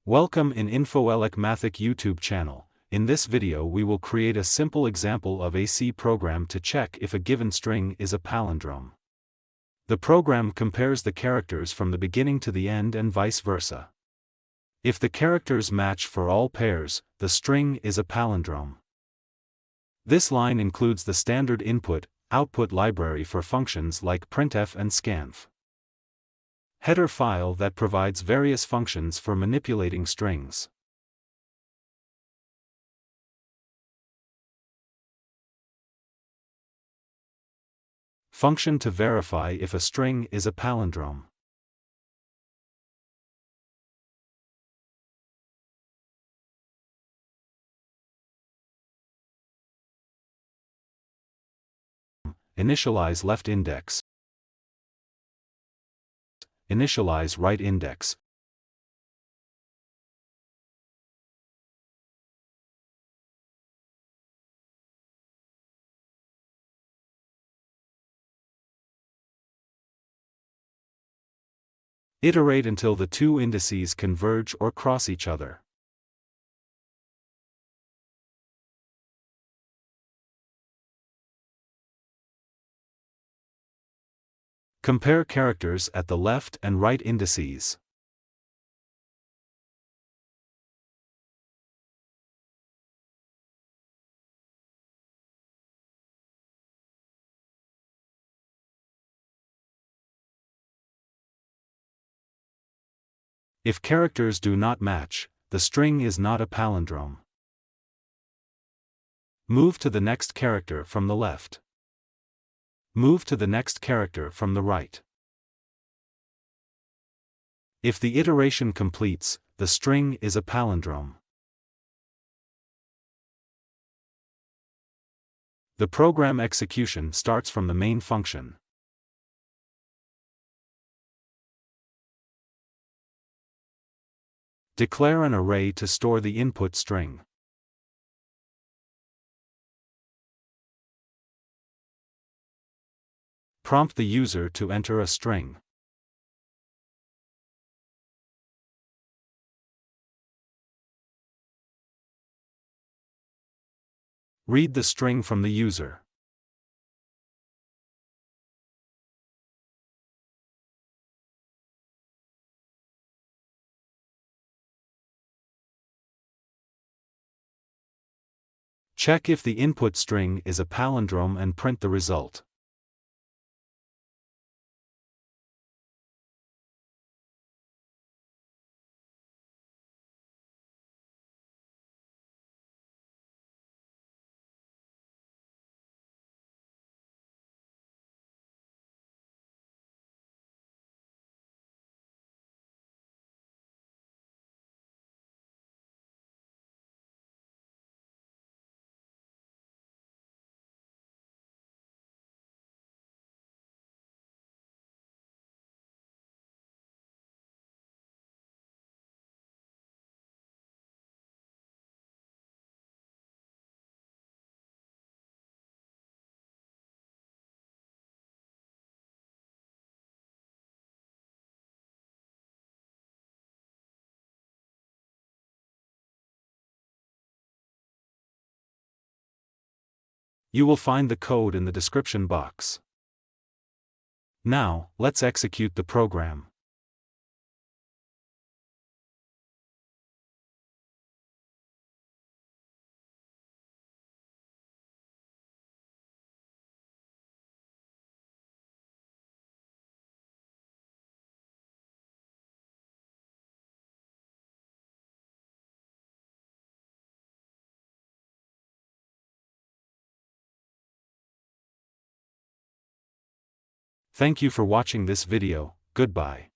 Welcome in InfoElecMathic YouTube channel. In this video we will create a simple example of a C program to check if a given string is a palindrome. The program compares the characters from the beginning to the end and vice versa. If the characters match for all pairs, the string is a palindrome. This line includes the standard input-output library for functions like printf and scanf. Header file that provides various functions for manipulating strings. Function to verify if a string is a palindrome. Initialize left index. Initialize right index. Iterate until the two indices converge or cross each other. Compare characters at the left and right indices. If characters do not match, the string is not a palindrome. Move to the next character from the left. Move to the next character from the right. If the iteration completes, the string is a palindrome. The program execution starts from the main function. Declare an array to store the input string. Prompt the user to enter a string. Read the string from the user. Check if the input string is a palindrome and print the result. You will find the code in the description box. Now, let's execute the program. Thank you for watching this video. Goodbye.